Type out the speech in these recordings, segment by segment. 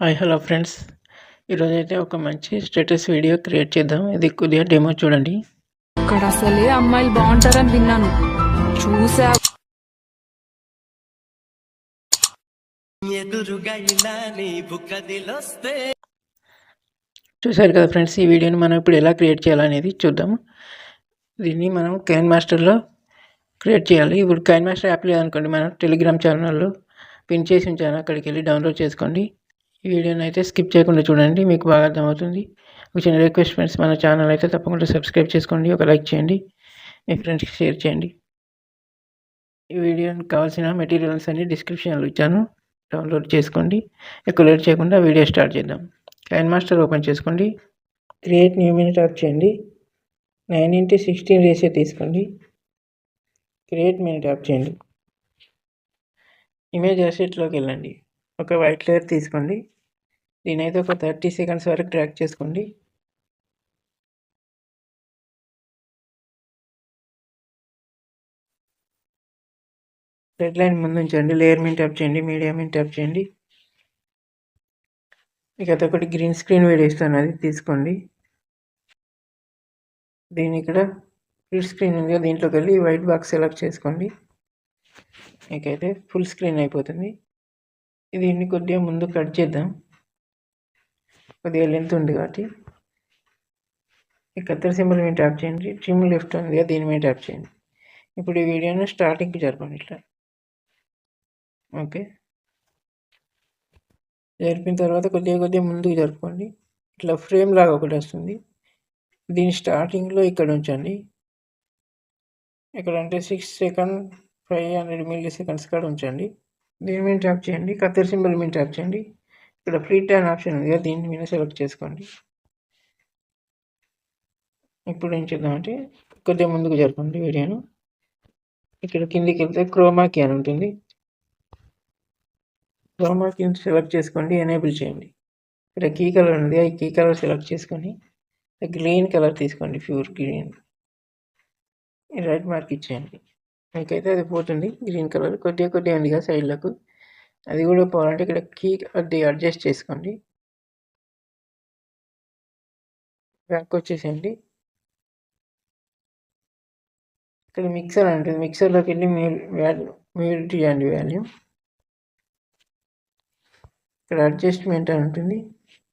Hi hello friends. ఈరోజైతే ఒక మంచి స్టేటస్ వీడియో క్రియేట్ చేద్దాం. ఇది కొద్దిగా డెమో చూడండి. ఇక్కడ అసలే అమ్మాయిలు బాగుంటారని విన్నాను. చూసా చూసారు కదా ఫ్రెండ్స్, ఈ వీడియోని మనం ఇప్పుడు ఎలా క్రియేట్ చేయాలనేది చూద్దాము. దీన్ని మనం కైన్ మాస్టర్లో క్రియేట్ చేయాలి. ఇప్పుడు కైన్ మాస్టర్ యాప్ లేదనుకోండి, మనం టెలిగ్రామ్ ఛానల్లో పిన్ చేసి ఉంచాను, అక్కడికి వెళ్ళి డౌన్లోడ్ చేసుకోండి. ఈ వీడియోని అయితే స్కిప్ చేయకుండా చూడండి, మీకు బాగా అర్థమవుతుంది. ఒక చిన్న రిక్వెస్ట్ ఫ్రెండ్స్, మన ఛానల్ అయితే తప్పకుండా సబ్స్క్రైబ్ చేసుకోండి, ఒక లైక్ చేయండి, మీ ఫ్రెండ్స్కి షేర్ చేయండి. ఈ వీడియోకి కావాల్సిన మెటీరియల్స్ అన్ని డిస్క్రిప్షన్లో ఇచ్చాను, డౌన్లోడ్ చేసుకోండి. ఎక్కువ లేట్ చేయకుండా వీడియో స్టార్ట్ చేద్దాం. కైన్ మాస్టర్ ఓపెన్ చేసుకోండి. క్రియేట్ న్యూ మినీ ట్యాప్ చేయండి. 9:16 రేషియో తీసుకోండి. క్రియేట్ మినీ ట్యాప్ చేయండి. ఇమేజ్ అసెట్లోకి వెళ్ళండి. ఒక వైట్ లేయర్ తీసుకోండి. దీనైతే ఒక 30 సెకండ్స్ వరకు డ్రాగ్ చేసుకోండి. రెడ్ లైన్ ముందు ఉంచండి. లేయర్ మీద ట్యాప్ చేయండి, మీడియా మీద ట్యాప్ చేయండి. ఇక అదొకటి గ్రీన్ స్క్రీన్ వీడియో ఇస్తాను, అది తీసుకోండి. దీని ఇక్కడ ఫుల్ స్క్రీన్ ఉంది, దీంట్లోకి వెళ్ళి వైట్ బాక్స్ సెలెక్ట్ చేసుకోండి. మీకైతే ఫుల్ స్క్రీన్ అయిపోతుంది. దీన్ని కొద్దిగా ముందు కట్ చేద్దాం, కొద్దిగా లెంత్ ఉంది కాబట్టి. ఈ కత్తెర సింబల్ మీద ట్యాప్ చేయండి. ట్రిమ్ లెఫ్ట్ ఉంది కదా, దీని మీద ట్యాప్ చేయండి. ఇప్పుడు ఈ వీడియోని స్టార్టింగ్కి జరపండి ఇట్లా. ఓకే, జరిపిన తర్వాత కొద్దిగా ముందుకు జరుపుకోండి. ఇట్లా ఫ్రేమ్ లాగా ఒకటి వస్తుంది, దీని స్టార్టింగ్లో ఇక్కడ ఉంచండి. ఇక్కడ అంటే 6 సెకండ్ 500 మిల్లీ సెకండ్స్ కాడ ఉంచండి. దీని మీద ట్యాప్ చేయండి. కత్తెర సింబల్ మీద ట్యాప్ చేయండి. ఇక్కడ ఫ్రీ టర్న్ ఆప్షన్ ఉంది కదా, దీని మీద సెలెక్ట్ చేసుకోండి. ఇప్పుడు ఏం చేద్దామంటే కొద్దిగా ముందుకు జరపండి వీడియోను. ఇక్కడ కిందికి వెళ్తే క్రోమా కీ అని ఉంటుంది, క్రోమా కీ సెలెక్ట్ చేసుకోండి, ఎనేబుల్ చేయండి. ఇక్కడ కీ కలర్ ఉంది, ఈ కీ కలర్ సెలెక్ట్ చేసుకొని గ్రీన్ కలర్ తీసుకోండి, ప్యూర్ గ్రీన్. రైట్ మార్క్ ఇచ్చేయండి. మీకైతే అది పోతుంది గ్రీన్ కలర్. కొద్దిగా ఉంది కదా సైడ్లకు, అది కూడా పోవాలంటే ఇక్కడ కీ అది అడ్జస్ట్ చేసుకోండి. బ్యాక్ వచ్చేసేయండి. ఇక్కడ మిక్సర్ ఉంటుంది, మిక్సర్లోకి వెళ్ళి మ్యూట్ చేయండి వాల్యూమ్. ఇక్కడ అడ్జస్ట్మెంట్ అని ఉంటుంది,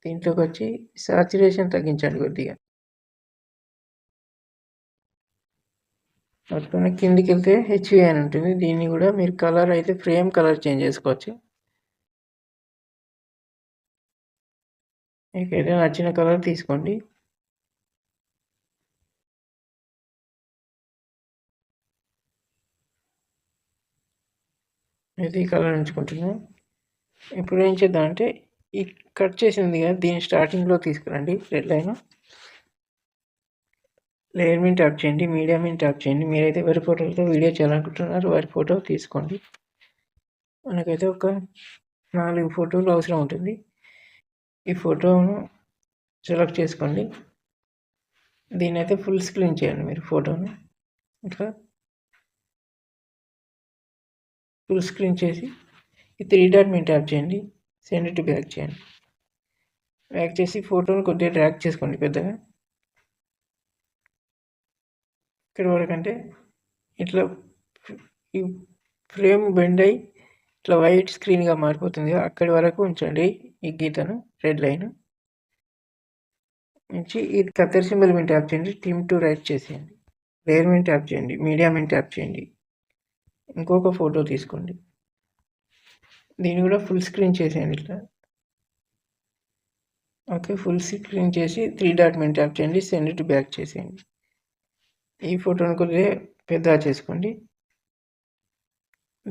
దీంట్లోకి వచ్చి సాచురేషన్ తగ్గించండి కొద్దిగా. అట్లనే కిందికి వెళ్తే హెచ్వి అని ఉంటుంది, దీన్ని కూడా మీరు కలర్ అయితే ఫ్రేమ్ కలర్ చేంజ్ చేసుకోవచ్చు. మీకు ఏదైనా నచ్చిన కలర్ తీసుకోండి. ఇది కలర్ ఎంచుకుంటున్నాను. ఇప్పుడు ఏం చేద్దామంటే ఈ కట్ చేసింది కదా, దీన్ని స్టార్టింగ్లో తీసుకురండి. రెడ్ లైన్ లేయర్ మీద ట్యాప్ చేయండి, మీడియా మీద ట్యాప్ చేయండి. మీరైతే ఎవరి ఫోటోలతో వీడియో చేయాలనుకుంటున్నారో వారి ఫోటో తీసుకోండి. మనకైతే ఒక 4 ఫోటోలు అవసరం ఉంటుంది. ఈ ఫోటోను సెలెక్ట్ చేసుకోండి. దీన్ని అయితే ఫుల్ స్క్రీన్ చేయండి మీరు ఫోటోను. ఇట్లా ఫుల్ స్క్రీన్ చేసి ఈ 3 డాట్ మీద ట్యాప్ చేయండి, సెండ్ టు బ్యాక్ చేయండి. బ్యాక్ చేసి ఫోటోను కొద్దిగా డ్రాగ్ చేసుకోండి పెద్దగా. ఇక్కడ వరకు అంటే ఇట్లా ఈ ఫ్రేమ్ బెండ్ అయ్యి ఇట్లా వైట్ స్క్రీన్గా మారిపోతుంది, అక్కడి వరకు ఉంచండి ఈ గీతను. రెడ్ లైన్ నుంచి ఇది కత్తెర సింబల్ మీద ట్యాప్ చేయండి, ట్రిమ్ టు రైట్ చేసేయండి. లేయర్ మీద ట్యాప్ చేయండి, మీడియా మీద ట్యాప్ చేయండి. ఇంకొక ఫోటో తీసుకోండి, దీన్ని కూడా ఫుల్ స్క్రీన్ చేసేయండి ఇట్లా. ఓకే, ఫుల్ స్క్రీన్ చేసి 3 డాట్ మీద ట్యాప్ చేయండి, సెండ్ టు బ్యాక్ చేసేయండి. ఈ ఫోటోని కొద్దిగా పెద్దగా చేసుకోండి.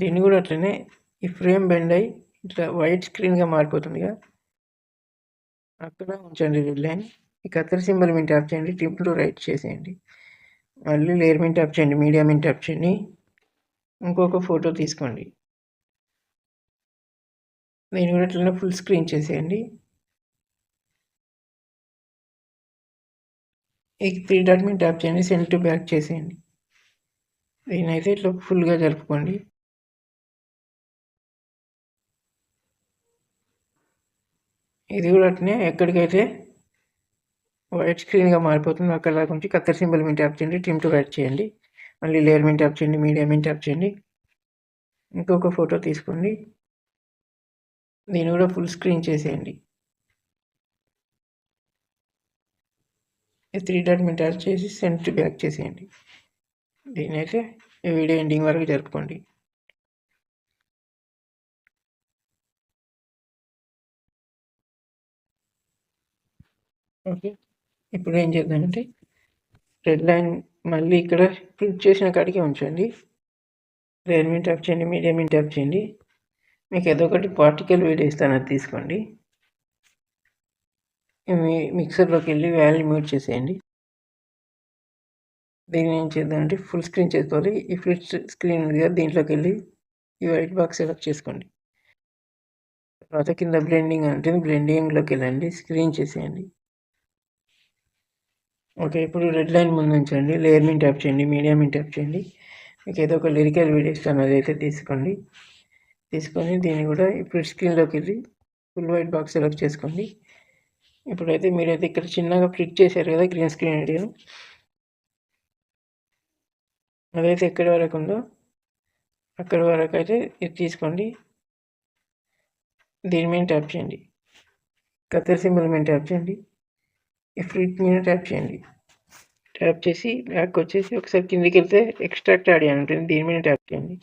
దీన్ని కూడా అట్లనే ఈ ఫ్రేమ్ బెండ్ అయ్యి ఇట్లా వైట్ స్క్రీన్గా మారిపోతుంది కదా, అక్కడ ఉంచండి రెడ్ లైన్. ఈ కత్తెర సింబల్ మీద ట్యాప్ చేయండి, ట్రిమ్ టు రైట్ చేసేయండి. మళ్ళీ లేయర్ మీద ట్యాప్ చేయండి, మీడియా మీద ట్యాప్ చేయండి. ఇంకొక ఫోటో తీసుకోండి, దీన్ని కూడా అట్లనే ఫుల్ స్క్రీన్ చేసేయండి. ఈ 3 డాట్ మీద ట్యాప్ చేయండి, సెండ్ టు బ్యాక్ చేసేయండి. దీన్ని అయితే ఇట్లా ఫుల్గా జరుపుకోండి. ఇది కూడా అట్నే ఎక్కడికైతే వైట్ స్క్రీన్గా మారిపోతుంది అక్కడ దాకా ఉంచి కత్తెర సింబల్ మీద ట్యాప్ చేయండి, ట్రిమ్ టు వైట్ చేయండి, మళ్ళీ లేయర్ మీద ట్యాప్ చేయండి, మీడియా మీద ట్యాప్ చేయండి. ఇంకొక ఫోటో తీసుకోండి, దీన్ని కూడా ఫుల్ స్క్రీన్ చేసేయండి. ఈ 3 డాట్ మీద ట్యాప్ చేసి సెండ్ టు బ్యాక్ చేసేయండి. దీన్ని అయితే ఈ వీడియో ఎండింగ్ వరకు జరుపుకోండి. ఓకే, ఇప్పుడు ఏం చేద్దామంటే రెడ్ లైన్ మళ్ళీ ఇక్కడ ప్రింట్ చేసిన కాడికి ఉంచండి. లేయర్ మీద ట్యాప్ చేయండి, మీడియా మీద ట్యాప్ చేయండి. మీకు ఏదో ఒకటి పార్టికల్ వీడియో ఇస్తాను, అది తీసుకోండి. మీ మిక్సర్లోకి వెళ్ళి వాల్యూ మ్యూట్ చేసేయండి. దీన్ని ఏం చేద్దామంటే ఫుల్ స్క్రీన్ చేసుకోవాలి. ఈ ఫుల్ స్క్రీన్ ఉంది కదా, దీంట్లోకి వెళ్ళి ఈ వైట్ బాక్స్ సెలెక్ట్ చేసుకోండి. తర్వాత కింద బ్లెండింగ్ ఉంటుంది, బ్లెండింగ్లోకి వెళ్ళండి, స్క్రీన్ చేసేయండి. ఓకే, ఇప్పుడు రెడ్ లైన్ ముందు ఉంచండి, లేయర్ మీద ట్యాప్ చేయండి, మీడియా మీద ట్యాప్ చేయండి. మీకు ఏదో ఒక లిరికల్ వీడియో ఇస్తాను, అదైతే తీసుకోండి. తీసుకొని దీన్ని కూడా ఇప్పుడు స్క్రీన్లోకి వెళ్ళి ఫుల్ వైట్ బాక్స్ సెలెక్ట్ చేసుకోండి. ఇప్పుడైతే మీరైతే ఇక్కడ చిన్నగా ఫ్లిట్ చేశారు కదా గ్రీన్ స్క్రీన్ వీడియోను, అదైతే ఎక్కడి వరకు ఉందో అక్కడి వరకు అయితే ఇది తీసుకోండి. దీని మీద ట్యాప్ చేయండి, కత్తెర సింబల్ మీద ట్యాప్ చేయండి, ఈ ఫ్లిట్ మీద ట్యాప్ చేయండి. ట్యాప్ చేసి బ్యాక్ వచ్చేసి ఒకసారి కిందికి వెళ్తే ఎక్స్ట్రాక్ట్ ఆడియో ఉంటుంది, దీని మీద ట్యాప్ చేయండి.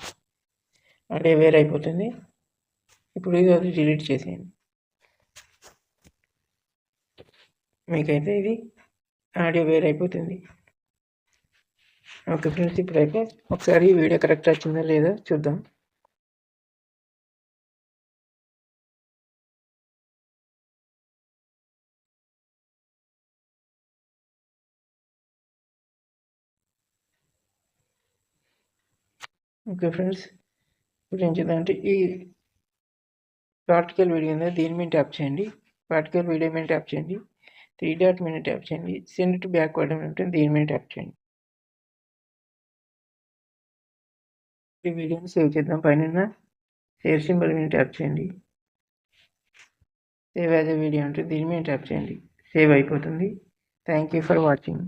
ఆడియో వేరే అయిపోతుంది. ఇప్పుడు ఇది అది డిలీట్ చేసేయండి. మీకైతే ఇది ఆడియో వేరే అయిపోతుంది. ఓకే ఫ్రెండ్స్, ఇప్పుడైతే ఒకసారి వీడియో కరెక్ట్ వచ్చిందా లేదా చూద్దాం. ఓకే ఫ్రెండ్స్, ఇప్పుడు ఏం చేద్దామంటే ఈ పార్టికల్ వీడియో ఉందా, దీని మీద ట్యాప్ చేయండి, పార్టికల్ వీడియో మీద ట్యాప్ చేయండి, 3 డాట్ మీద ట్యాప్ చేయండి, సెండ్ టు బ్యాక్వర్డ్ అని ఉంటుంది, దీని మీద ట్యాప్ చేయండి. ఈ వీడియోని సేవ్ చేద్దాం. పైన షేర్ సింబల్ మీద ట్యాప్ చేయండి, సేవ్ యాజ్ ఎ వీడియో ఉంటుంది, దీని మీద ట్యాప్ చేయండి, సేవ్ అయిపోతుంది. Thank you for watching.